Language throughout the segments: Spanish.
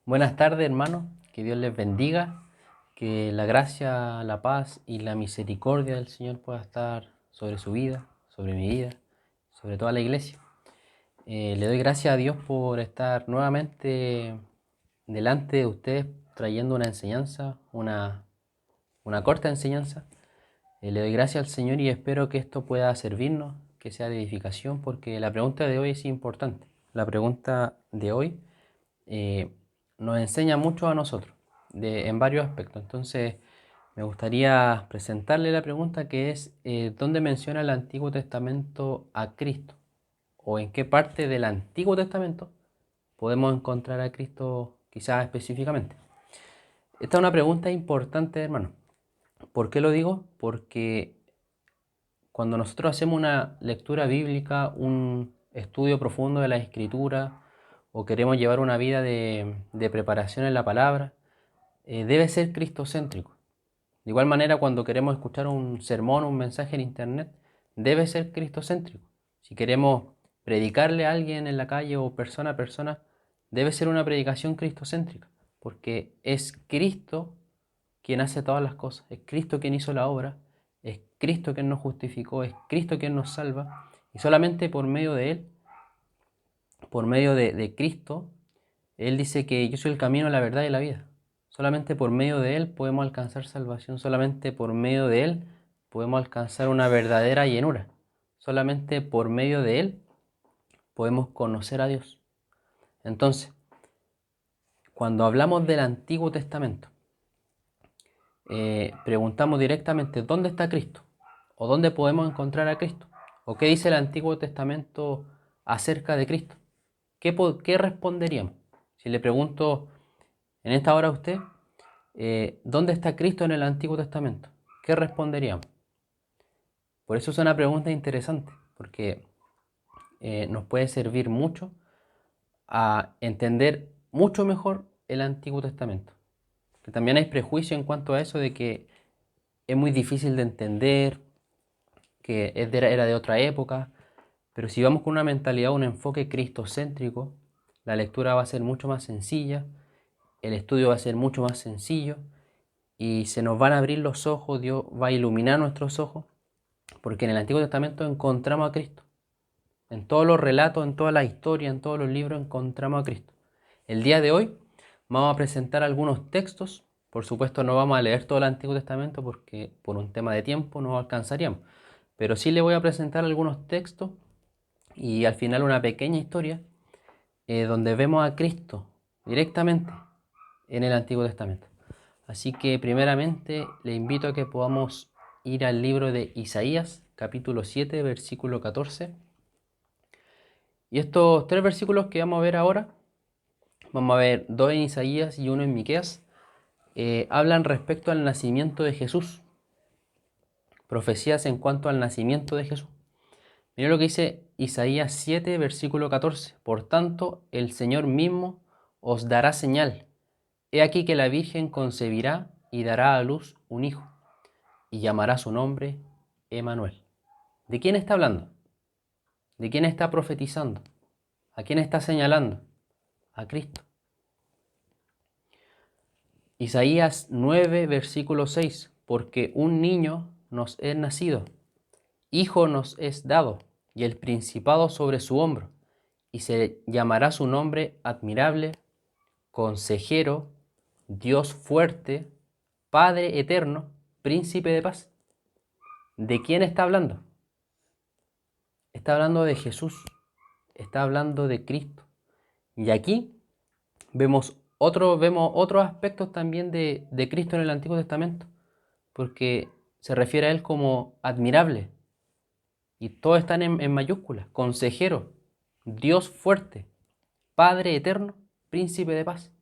Buenas tardes, hermanos. Que Dios les bendiga. Que la gracia, la paz y la misericordia del Señor pueda estar sobre su vida, sobre mi vida, sobre toda la iglesia. Le doy gracias a Dios por estar nuevamente delante de ustedes trayendo una enseñanza, una corta enseñanza. Le doy gracias al Señor y espero que esto pueda servirnos, que sea de edificación, porque la pregunta de hoy es importante. La pregunta de hoy eh, nos enseña mucho a nosotros, en varios aspectos. Entonces, me gustaría presentarle la pregunta que es, ¿dónde menciona el Antiguo Testamento a Cristo? ¿O en qué parte del Antiguo Testamento podemos encontrar a Cristo quizás específicamente? Esta es una pregunta importante, hermano. ¿Por qué lo digo? Porque cuando nosotros hacemos una lectura bíblica, un estudio profundo de la Escritura, o queremos llevar una vida de preparación en la palabra, debe ser cristocéntrico. De igual manera, cuando queremos escuchar un sermón o un mensaje en internet, debe ser cristocéntrico. Si queremos predicarle a alguien en la calle o persona a persona, debe ser una predicación cristocéntrica, porque es Cristo quien hace todas las cosas, es Cristo quien hizo la obra, es Cristo quien nos justificó, es Cristo quien nos salva, y solamente por medio de Él, por medio de Cristo, Él dice que yo soy el camino, la verdad y la vida. Solamente por medio de Él podemos alcanzar salvación, solamente por medio de Él podemos alcanzar una verdadera llenura, solamente por medio de Él podemos conocer a Dios. Entonces, cuando hablamos del Antiguo Testamento, preguntamos directamente ¿dónde está Cristo? ¿O dónde podemos encontrar a Cristo? ¿O qué dice el Antiguo Testamento acerca de Cristo? ¿Qué responderíamos? Si le pregunto en esta hora a usted, ¿dónde está Cristo en el Antiguo Testamento? ¿Qué responderíamos? Por eso es una pregunta interesante, porque nos puede servir mucho a entender mucho mejor el Antiguo Testamento. Que también hay prejuicio en cuanto a eso de que es muy difícil de entender, que era de otra época, pero si vamos con una mentalidad, un enfoque cristocéntrico, la lectura va a ser mucho más sencilla, el estudio va a ser mucho más sencillo y se nos van a abrir los ojos, Dios va a iluminar nuestros ojos, porque en el Antiguo Testamento encontramos a Cristo. En todos los relatos, en toda la historia, en todos los libros encontramos a Cristo. El día de hoy vamos a presentar algunos textos. Por supuesto no vamos a leer todo el Antiguo Testamento porque por un tema de tiempo no alcanzaríamos. Pero sí le voy a presentar algunos textos y al final una pequeña historia donde vemos a Cristo directamente en el Antiguo Testamento. Así que primeramente le invito a que podamos ir al libro de Isaías, capítulo 7, versículo 14. Y estos tres versículos que vamos a ver ahora, vamos a ver dos en Isaías y uno en Miqueas, hablan respecto al nacimiento de Jesús, profecías en cuanto al nacimiento de Jesús. Mira lo que dice Isaías 7, versículo 14. Por tanto, el Señor mismo os dará señal. He aquí que la Virgen concebirá y dará a luz un hijo, y llamará su nombre Emmanuel. ¿De quién está hablando? ¿De quién está profetizando? ¿A quién está señalando? A Cristo. Isaías 9, versículo 6. Porque un niño nos es nacido, hijo nos es dado, y el principado sobre su hombro, y se llamará su nombre admirable, consejero, Dios fuerte, Padre eterno, príncipe de paz. ¿De quién está hablando? Está hablando de Jesús, está hablando de Cristo. Y aquí vemos otros aspectos también de Cristo en el Antiguo Testamento, porque se refiere a Él como admirable, y todos están en mayúsculas: consejero, Dios fuerte, Padre eterno, príncipe de paz.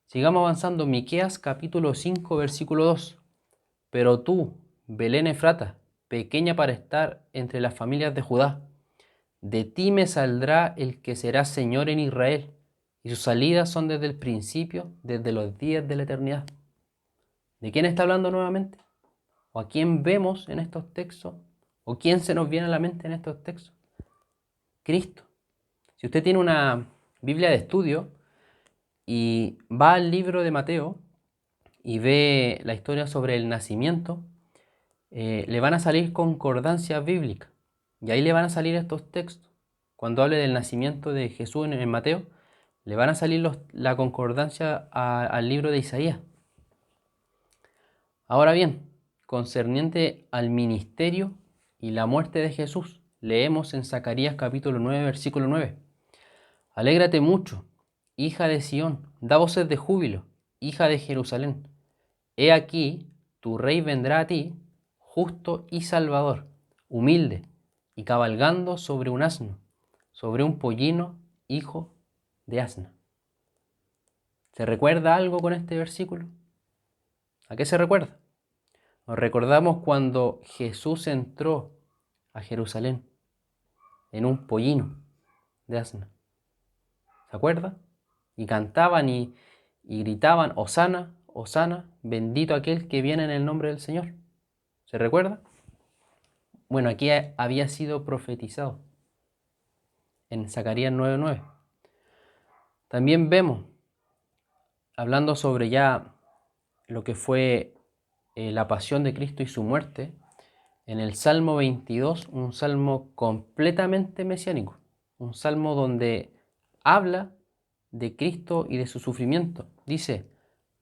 Sigamos avanzando. Miqueas capítulo 5, versículo 2. Pero tú, Belén Efrata, pequeña para estar entre las familias de Judá, de ti me saldrá el que será Señor en Israel, y sus salidas son desde el principio, desde los días de la eternidad. ¿De quién está hablando nuevamente? ¿O a quién vemos en estos textos? ¿O quién se nos viene a la mente en estos textos? Cristo. Si usted tiene una Biblia de estudio, y va al libro de Mateo y ve la historia sobre el nacimiento, le van a salir concordancias bíblicas. Y ahí le van a salir estos textos. Cuando hable del nacimiento de Jesús en Mateo, le van a salir la concordancia al libro de Isaías. Ahora bien, concerniente al ministerio y la muerte de Jesús, leemos en Zacarías capítulo 9, versículo 9. Alégrate mucho, hija de Sión, da voces de júbilo, hija de Jerusalén. He aquí, tu rey vendrá a ti, justo y salvador, humilde, y cabalgando sobre un asno, sobre un pollino, hijo de asna. ¿Se recuerda algo con este versículo? ¿A qué se recuerda? Nos recordamos cuando Jesús entró a Jerusalén en un pollino de asna. ¿Se acuerda? Y cantaban y gritaban, Hosana, Hosana, bendito aquel que viene en el nombre del Señor. ¿Se recuerda? Bueno, aquí había sido profetizado en Zacarías 9:9. También vemos, hablando sobre ya lo que fue la pasión de Cristo y su muerte, en el Salmo 22, un salmo completamente mesiánico, un salmo donde habla de Cristo y de su sufrimiento. Dice,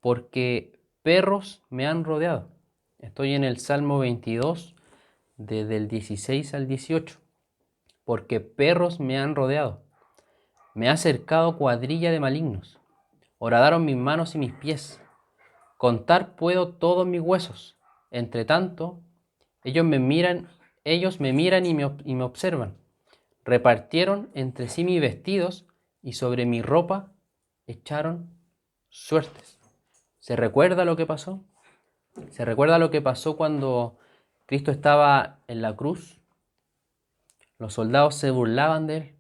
porque perros me han rodeado. Estoy en el Salmo 22, desde el 16 al 18. Porque perros me han rodeado. Me ha cercado cuadrilla de malignos. Horadaron mis manos y mis pies. Contar puedo todos mis huesos. Entre tanto, ellos me miran y me observan. Repartieron entre sí mis vestidos y sobre mi ropa echaron suertes. ¿Se recuerda lo que pasó? ¿Se recuerda lo que pasó cuando Cristo estaba en la cruz? Los soldados se burlaban de él.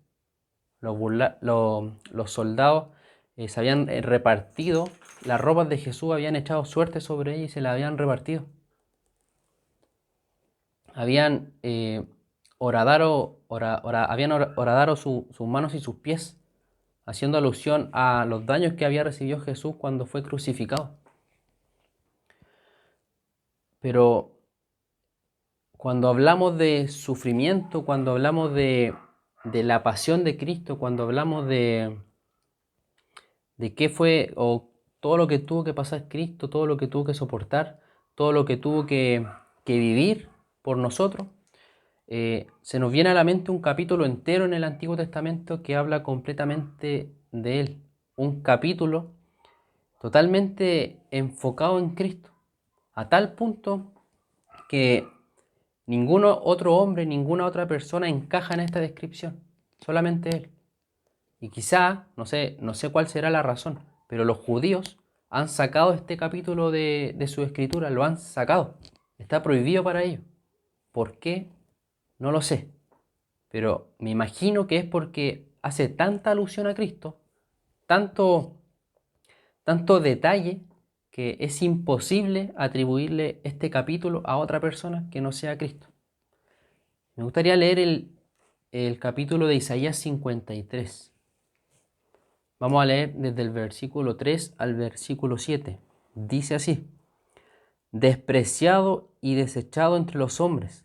Los soldados se habían repartido las ropas de Jesús, habían echado suerte sobre ella y se la habían repartido. Habían horadado sus manos y sus pies, haciendo alusión a los daños que había recibido Jesús cuando fue crucificado. Pero cuando hablamos de sufrimiento, cuando hablamos de la pasión de Cristo, cuando hablamos de qué fue o todo lo que tuvo que pasar Cristo, todo lo que tuvo que soportar, todo lo que tuvo que vivir por nosotros, se nos viene a la mente un capítulo entero en el Antiguo Testamento que habla completamente de Él. Un capítulo totalmente enfocado en Cristo, a tal punto que ningún otro hombre, ninguna otra persona encaja en esta descripción, solamente Él. Y quizá, no sé cuál será la razón, pero los judíos han sacado este capítulo de su escritura, lo han sacado. Está prohibido para ellos. ¿Por qué? No lo sé. Pero me imagino que es porque hace tanta alusión a Cristo, tanto detalle, que es imposible atribuirle este capítulo a otra persona que no sea Cristo. Me gustaría leer el capítulo de Isaías 53. Vamos a leer desde el versículo 3 al versículo 7. Dice así: despreciado y desechado entre los hombres,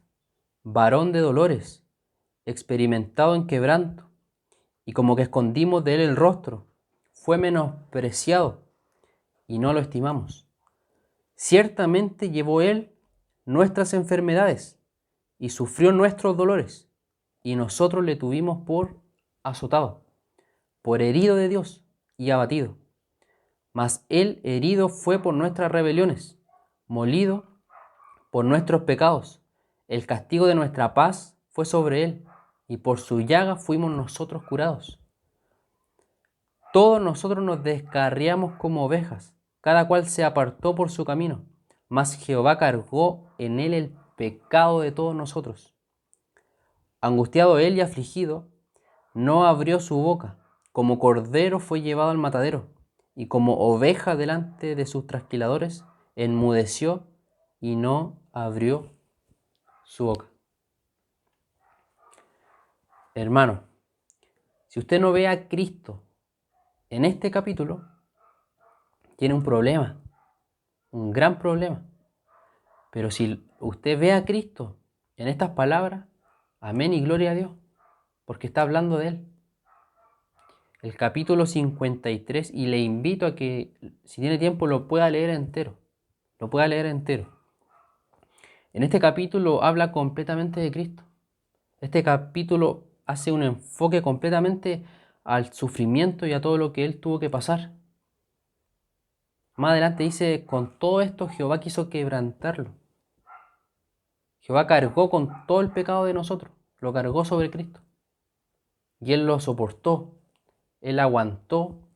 varón de dolores, experimentado en quebranto, y como que escondimos de él el rostro, fue menospreciado y no lo estimamos. Ciertamente llevó él nuestras enfermedades y sufrió nuestros dolores, y nosotros le tuvimos por azotado, por herido de Dios y abatido. Mas él herido fue por nuestras rebeliones, molido por nuestros pecados. El castigo de nuestra paz fue sobre él, y por su llaga fuimos nosotros curados. Todos nosotros nos descarriamos como ovejas, cada cual se apartó por su camino, mas Jehová cargó en él el pecado de todos nosotros. Angustiado él y afligido, no abrió su boca, como cordero fue llevado al matadero, y como oveja delante de sus trasquiladores, enmudeció y no abrió su boca. Hermano, si usted no ve a Cristo en este capítulo, tiene un problema, un gran problema. Pero si usted ve a Cristo en estas palabras, amén y gloria a Dios, porque está hablando de Él. El capítulo 53, y le invito a que, si tiene tiempo, lo pueda leer entero. Lo pueda leer entero. En este capítulo habla completamente de Cristo. Este capítulo hace un enfoque completamente al sufrimiento y a todo lo que Él tuvo que pasar. Más adelante dice, con todo esto Jehová quiso quebrantarlo. Jehová cargó con todo el pecado de nosotros, lo cargó sobre Cristo. Y Él lo soportó, Él aguantó,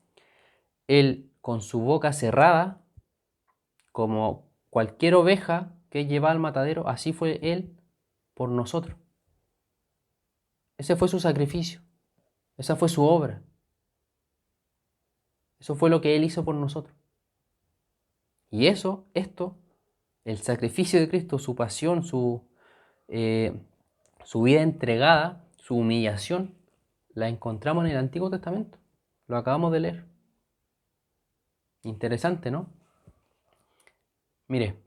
Él con su boca cerrada, como cualquier oveja que lleva al matadero, así fue Él por nosotros. Ese fue su sacrificio, esa fue su obra. Eso fue lo que Él hizo por nosotros. Y esto, el sacrificio de Cristo, su pasión, su vida entregada, su humillación, la encontramos en el Antiguo Testamento. Lo acabamos de leer. Interesante, ¿no? Mire,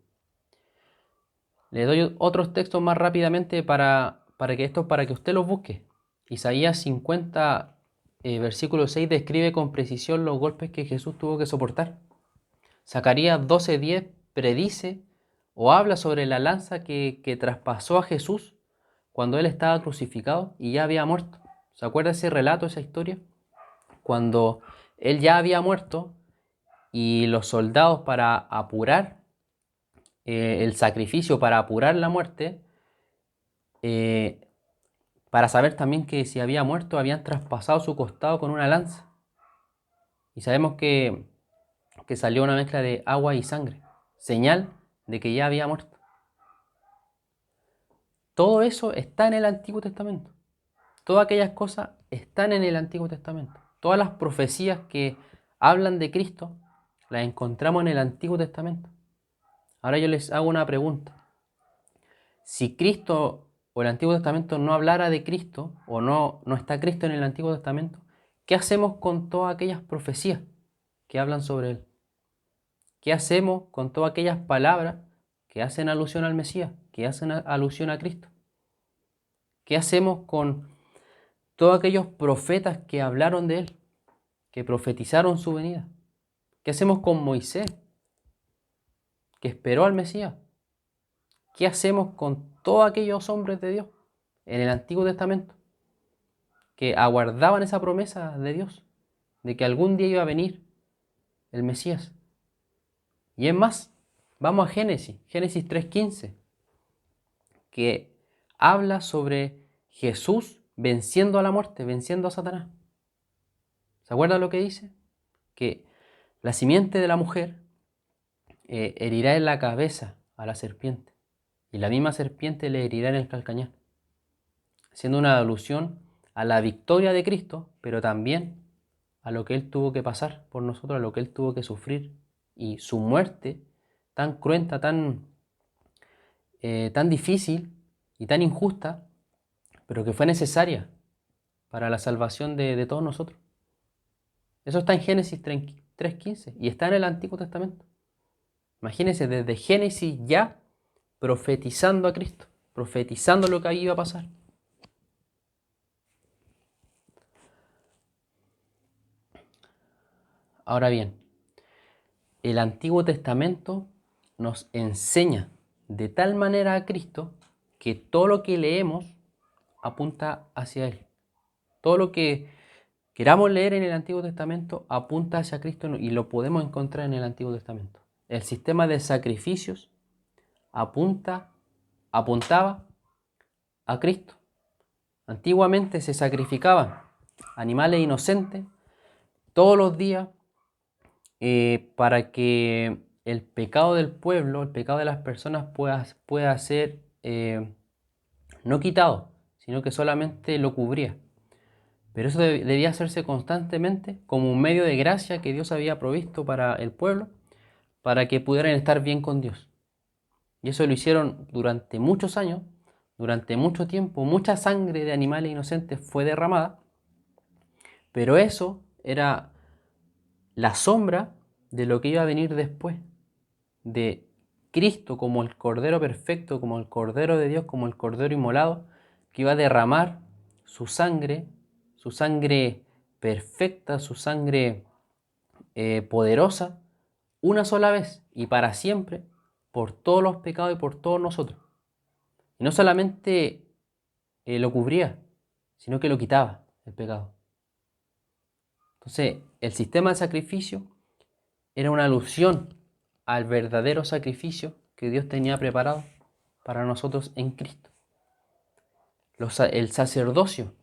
le doy otros textos más rápidamente para que usted los busque. Isaías 50, versículo 6, describe con precisión los golpes que Jesús tuvo que soportar. Zacarías 12:10 predice o habla sobre la lanza que traspasó a Jesús cuando Él estaba crucificado y ya había muerto. ¿Se acuerda ese relato, esa historia? Cuando Él ya había muerto y los soldados, para apurar el sacrificio, para apurar la muerte, para saber también que si había muerto, habían traspasado su costado con una lanza. Y sabemos que salió una mezcla de agua y sangre, señal de que ya había muerto. Todo eso está en el Antiguo Testamento. Todas aquellas cosas están en el Antiguo Testamento. Todas las profecías que hablan de Cristo las encontramos en el Antiguo Testamento. Ahora yo les hago una pregunta. Si Cristo o el Antiguo Testamento no hablara de Cristo, o no está Cristo en el Antiguo Testamento, ¿qué hacemos con todas aquellas profecías que hablan sobre Él? ¿Qué hacemos con todas aquellas palabras que hacen alusión al Mesías, que hacen alusión a Cristo? ¿Qué hacemos con todos aquellos profetas que hablaron de Él, que profetizaron su venida? ¿Qué hacemos con Moisés, que esperó al Mesías? ¿Qué hacemos con todos aquellos hombres de Dios en el Antiguo Testamento que aguardaban esa promesa de Dios, de que algún día iba a venir el Mesías? Y es más, vamos a Génesis 3:15, que habla sobre Jesús venciendo a la muerte, venciendo a Satanás. ¿Se acuerdan lo que dice? Que la simiente de la mujer herirá en la cabeza a la serpiente, y la misma serpiente le herirá en el calcañar, haciendo una alusión a la victoria de Cristo, pero también a lo que Él tuvo que pasar por nosotros, a lo que Él tuvo que sufrir, y su muerte tan cruenta, tan difícil y tan injusta, pero que fue necesaria para la salvación de todos nosotros. Eso está en Génesis 3:15 y está en el Antiguo Testamento. Imagínense, desde Génesis ya profetizando a Cristo, profetizando lo que iba a pasar. Ahora bien, el Antiguo Testamento nos enseña de tal manera a Cristo que todo lo que leemos apunta hacia Él. Todo lo que queramos leer en el Antiguo Testamento apunta hacia Cristo y lo podemos encontrar en el Antiguo Testamento. El sistema de sacrificios apuntaba a Cristo. Antiguamente se sacrificaban animales inocentes todos los días para que el pecado del pueblo, el pecado de las personas pueda ser no quitado, sino que solamente lo cubría. Pero eso debía hacerse constantemente como un medio de gracia que Dios había provisto para el pueblo, para que pudieran estar bien con Dios. Y eso lo hicieron durante muchos años, durante mucho tiempo. Mucha sangre de animales inocentes fue derramada, pero eso era la sombra de lo que iba a venir después, de Cristo como el Cordero perfecto, como el Cordero de Dios, como el Cordero inmolado, que iba a derramar su sangre perfecta, su sangre poderosa, una sola vez y para siempre, por todos los pecados y por todos nosotros. Y no solamente lo cubría, sino que lo quitaba el pecado. Entonces, el sistema de sacrificio era una alusión al verdadero sacrificio que Dios tenía preparado para nosotros en Cristo. El sacerdocio.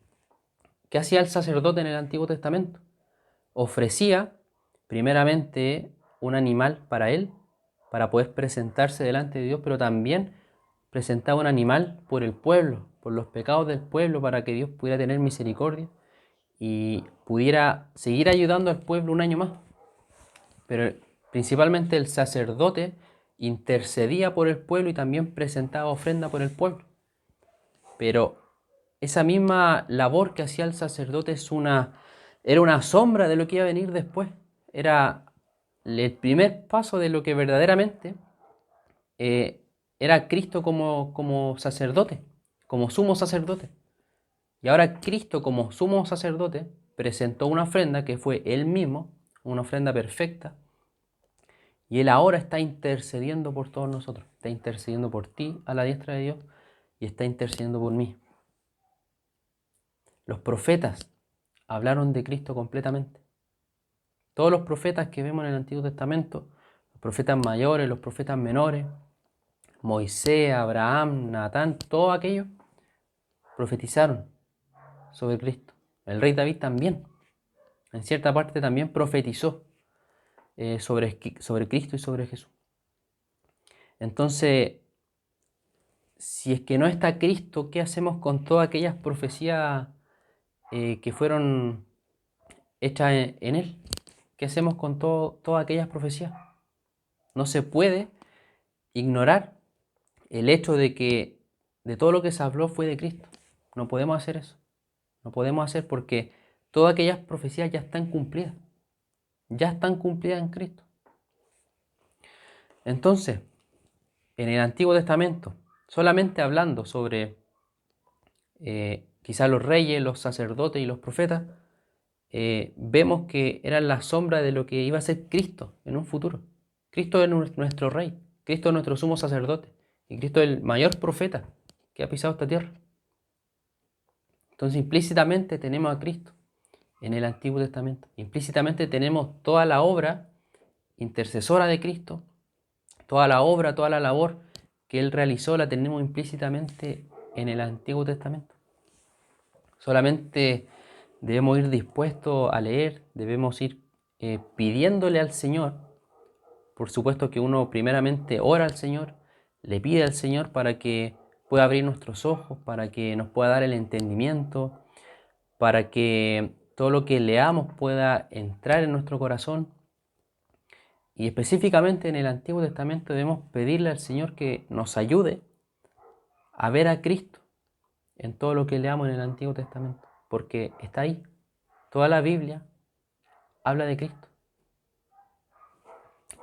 ¿Qué hacía el sacerdote en el Antiguo Testamento? Ofrecía primeramente un animal para él, para poder presentarse delante de Dios, pero también presentaba un animal por el pueblo, por los pecados del pueblo, para que Dios pudiera tener misericordia y pudiera seguir ayudando al pueblo un año más. Pero principalmente el sacerdote intercedía por el pueblo y también presentaba ofrenda por el pueblo. Pero esa misma labor que hacía el sacerdote era una sombra de lo que iba a venir después. Era el primer paso de lo que verdaderamente era Cristo como sacerdote, como sumo sacerdote. Y ahora Cristo como sumo sacerdote presentó una ofrenda que fue Él mismo, una ofrenda perfecta. Y Él ahora está intercediendo por todos nosotros. Está intercediendo por ti a la diestra de Dios y está intercediendo por mí. Los profetas hablaron de Cristo completamente. Todos los profetas que vemos en el Antiguo Testamento, los profetas mayores, los profetas menores, Moisés, Abraham, Natán, todos aquellos profetizaron sobre Cristo. El rey David también, en cierta parte también profetizó sobre Cristo y sobre Jesús. Entonces, si es que no está Cristo, ¿qué hacemos con todas aquellas profecías que fueron hechas en Él? ¿Qué hacemos con todas aquellas profecías? No se puede ignorar el hecho de que de todo lo que se habló fue de Cristo. No podemos hacer eso. No podemos hacer porque todas aquellas profecías ya están cumplidas. Ya están cumplidas en Cristo. Entonces, en el Antiguo Testamento, solamente hablando sobre quizás los reyes, los sacerdotes y los profetas, vemos que eran la sombra de lo que iba a ser Cristo en un futuro. Cristo es nuestro rey, Cristo es nuestro sumo sacerdote y Cristo es el mayor profeta que ha pisado esta tierra. Entonces implícitamente tenemos a Cristo en el Antiguo Testamento. Implícitamente tenemos toda la obra intercesora de Cristo, toda la obra, toda la labor que Él realizó la tenemos implícitamente en el Antiguo Testamento. Solamente debemos ir dispuestos a leer, debemos ir pidiéndole al Señor. Por supuesto que uno primeramente ora al Señor, le pide al Señor para que pueda abrir nuestros ojos, para que nos pueda dar el entendimiento, para que todo lo que leamos pueda entrar en nuestro corazón. Y específicamente en el Antiguo Testamento debemos pedirle al Señor que nos ayude a ver a Cristo en todo lo que leamos en el Antiguo Testamento, porque está ahí. Toda la Biblia habla de Cristo.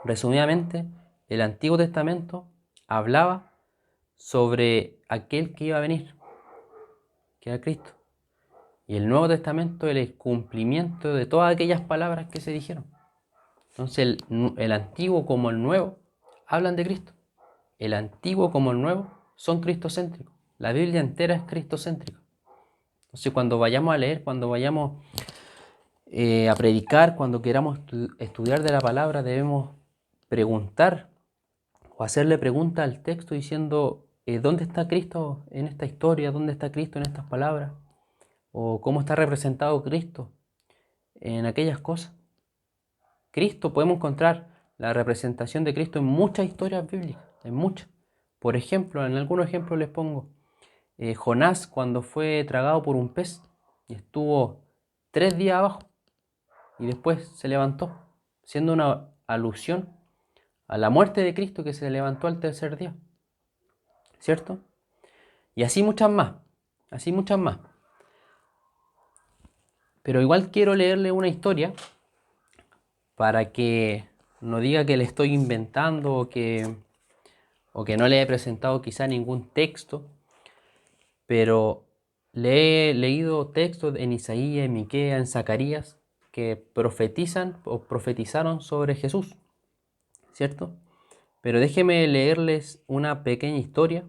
Resumidamente, el Antiguo Testamento hablaba sobre aquel que iba a venir, que era Cristo. Y el Nuevo Testamento es el cumplimiento de todas aquellas palabras que se dijeron. Entonces el Antiguo como el Nuevo hablan de Cristo. El Antiguo como el Nuevo son cristocéntricos. La Biblia entera es cristocéntrica. Entonces cuando vayamos a leer, cuando vayamos a predicar, cuando queramos estudiar de la palabra, debemos preguntar o hacerle preguntas al texto diciendo ¿dónde está Cristo en esta historia? ¿Dónde está Cristo en estas palabras? ¿O cómo está representado Cristo en aquellas cosas? Cristo, podemos encontrar la representación de Cristo en muchas historias bíblicas, en muchas. Por ejemplo, en algunos ejemplos les pongo Jonás cuando fue tragado por un pez y estuvo 3 días abajo y después se levantó, siendo una alusión a la muerte de Cristo que se levantó al tercer día, ¿cierto? Y así muchas más, así muchas más. Pero igual quiero leerle una historia para que no diga que le estoy inventando o que no le he presentado quizá ningún texto, pero le he leído textos en Isaías, en Miqueas, en Zacarías, que profetizan o profetizaron sobre Jesús, ¿cierto? Pero déjeme leerles una pequeña historia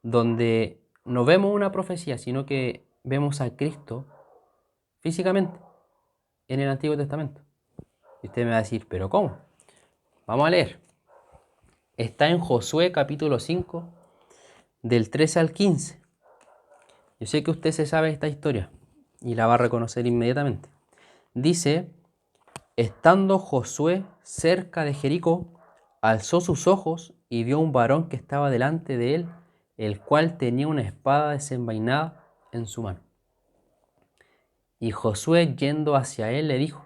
donde no vemos una profecía, sino que vemos a Cristo físicamente en el Antiguo Testamento. Y usted me va a decir, ¿pero cómo? Vamos a leer. Está en Josué capítulo 5, del 13 al 15. Yo sé que usted se sabe esta historia y la va a reconocer inmediatamente. Dice, estando Josué cerca de Jericó, alzó sus ojos y vio un varón que estaba delante de él, el cual tenía una espada desenvainada en su mano. Y Josué, yendo hacia él, le dijo,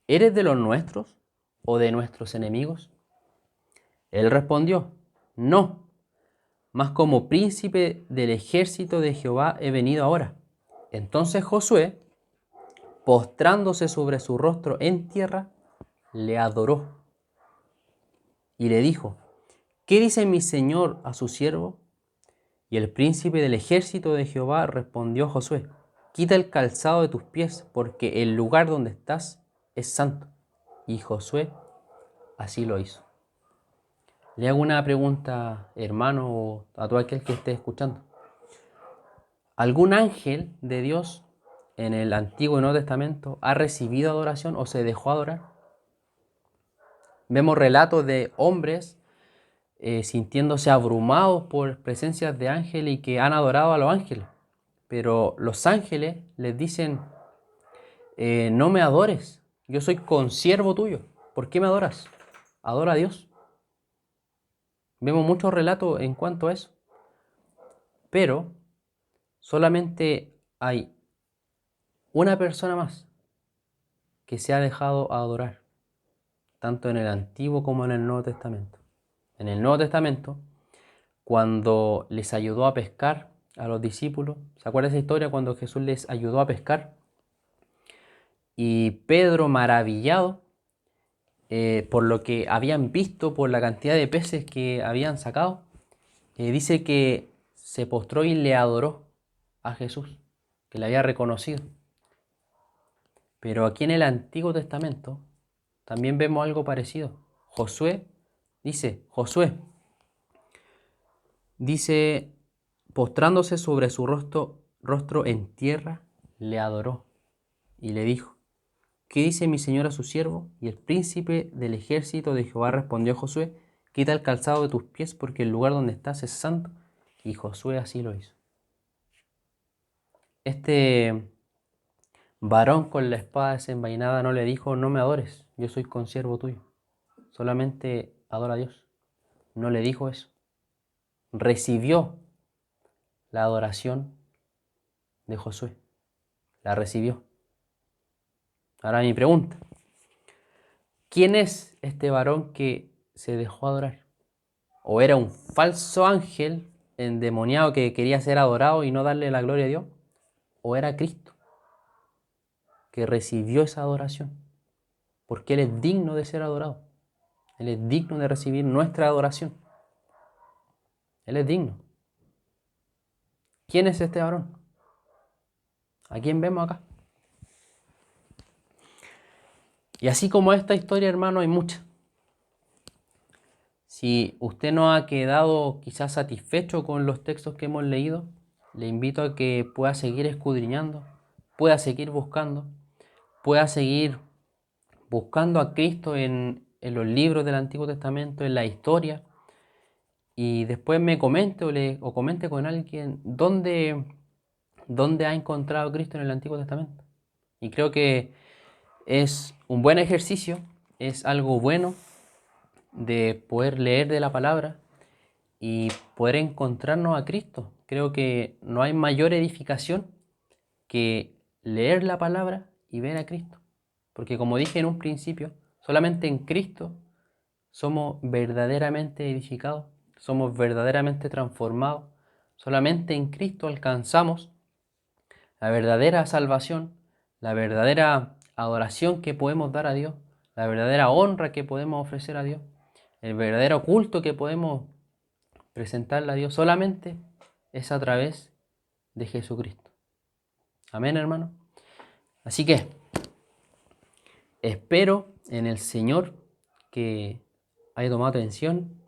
¿eres de los nuestros o de nuestros enemigos? Él respondió, no, mas como príncipe del ejército de Jehová he venido ahora. Entonces Josué, postrándose sobre su rostro en tierra, le adoró y le dijo, ¿qué dice mi señor a su siervo? Y el príncipe del ejército de Jehová respondió a Josué, quita el calzado de tus pies, porque el lugar donde estás es santo. Y Josué así lo hizo. Le hago una pregunta, hermano, o a todo aquel que esté escuchando. ¿Algún ángel de Dios en el Antiguo y Nuevo Testamento ha recibido adoración o se dejó adorar? Vemos relatos de hombres sintiéndose abrumados por presencias de ángeles y que han adorado a los ángeles. Pero los ángeles les dicen, no me adores, yo soy consiervo tuyo. ¿Por qué me adoras? Adora a Dios. Vemos muchos relatos en cuanto a eso. Pero solamente hay una persona más que se ha dejado adorar, tanto en el Antiguo como en el Nuevo Testamento. En el Nuevo Testamento, cuando les ayudó a pescar a los discípulos, ¿se acuerda esa historia cuando Jesús les ayudó a pescar? Y Pedro, maravillado por lo que habían visto, por la cantidad de peces que habían sacado, dice que se postró y le adoró a Jesús, que le había reconocido. Pero aquí en el Antiguo Testamento también vemos algo parecido. Josué, dice, postrándose sobre su rostro en tierra, le adoró y le dijo, ¿qué dice mi señor a su siervo? Y el príncipe del ejército de Jehová respondió a Josué, quita el calzado de tus pies porque el lugar donde estás es santo. Y Josué así lo hizo. Este varón con la espada desenvainada no le dijo, no me adores, yo soy consiervo tuyo. Solamente adora a Dios. No le dijo eso. Recibió la adoración de Josué. La recibió. Ahora mi pregunta. ¿Quién es este varón que se dejó adorar? ¿O era un falso ángel endemoniado que quería ser adorado y no darle la gloria a Dios? ¿O era Cristo que recibió esa adoración? Porque Él es digno de ser adorado. Él es digno de recibir nuestra adoración. Él es digno. ¿Quién es este varón? ¿A quién vemos acá? Y así como esta historia, hermano, hay muchas. Si usted no ha quedado quizás satisfecho con los textos que hemos leído, le invito a que pueda seguir escudriñando, pueda seguir buscando, pueda seguir buscando a Cristo en los libros del Antiguo Testamento, en la historia, y después me comente o comente con alguien dónde ha encontrado a Cristo en el Antiguo Testamento. Y creo que es un buen ejercicio, es algo bueno de poder leer de la palabra y poder encontrarnos a Cristo. Creo que no hay mayor edificación que leer la palabra y ver a Cristo. Porque como dije en un principio, solamente en Cristo somos verdaderamente edificados, somos verdaderamente transformados. Solamente en Cristo alcanzamos la verdadera salvación, la verdadera adoración que podemos dar a Dios. la verdadera honra que podemos ofrecer a Dios, el verdadero culto que podemos presentarle a Dios solamente es a través de Jesucristo. Amén, hermano. Así que espero en el Señor que haya tomado atención,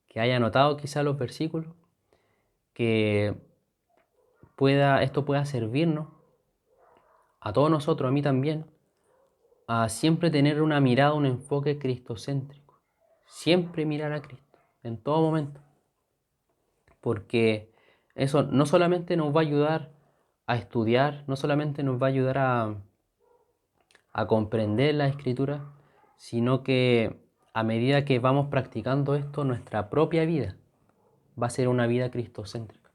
que haya anotado quizá los versículos, que esto pueda servirnos a todos nosotros, a mí también, a siempre tener una mirada, un enfoque cristocéntrico. Siempre mirar a Cristo, en todo momento. Porque eso no solamente nos va a ayudar a estudiar, no solamente nos va a ayudar a comprender la Escritura, sino que a medida que vamos practicando esto, nuestra propia vida va a ser una vida cristocéntrica.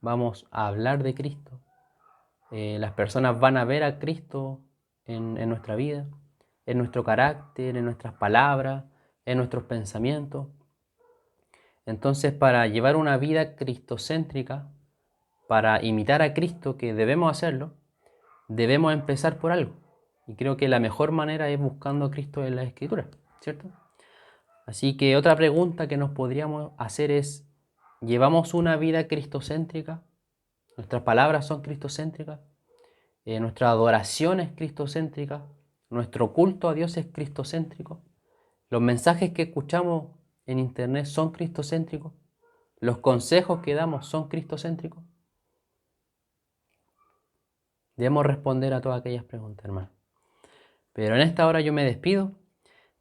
Vamos a hablar de Cristo. Las personas van a ver a Cristo en nuestra vida, en nuestro carácter, en nuestras palabras, en nuestros pensamientos. Entonces, para llevar una vida cristocéntrica, para imitar a Cristo, que debemos hacerlo, debemos empezar por algo. Y creo que la mejor manera es buscando a Cristo en la Escritura, ¿cierto? Así que otra pregunta que nos podríamos hacer es, ¿llevamos una vida cristocéntrica? ¿Nuestras palabras son cristocéntricas? ¿Nuestra adoración es cristocéntrica? ¿Nuestro culto a Dios es cristocéntrico? ¿Los mensajes que escuchamos en internet son cristocéntricos? ¿Los consejos que damos son cristocéntricos? Debemos responder a todas aquellas preguntas, hermano. Pero en esta hora yo me despido,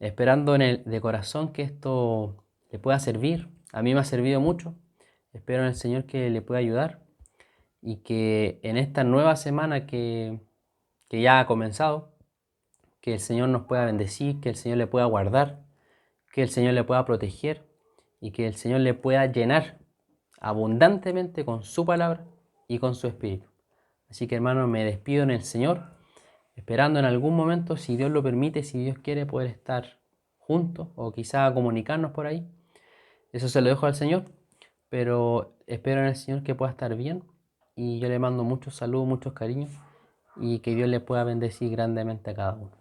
esperando de corazón que esto le pueda servir. A mí me ha servido mucho. Espero en el Señor que le pueda ayudar y que en esta nueva semana que ya ha comenzado, que el Señor nos pueda bendecir, que el Señor le pueda guardar, que el Señor le pueda proteger y que el Señor le pueda llenar abundantemente con su palabra y con su espíritu. Así que, hermano, me despido en el Señor, esperando en algún momento, si Dios lo permite, si Dios quiere, poder estar juntos o quizá comunicarnos por ahí. Eso se lo dejo al Señor, pero espero en el Señor que pueda estar bien y yo le mando muchos saludos, muchos cariños y que Dios le pueda bendecir grandemente a cada uno.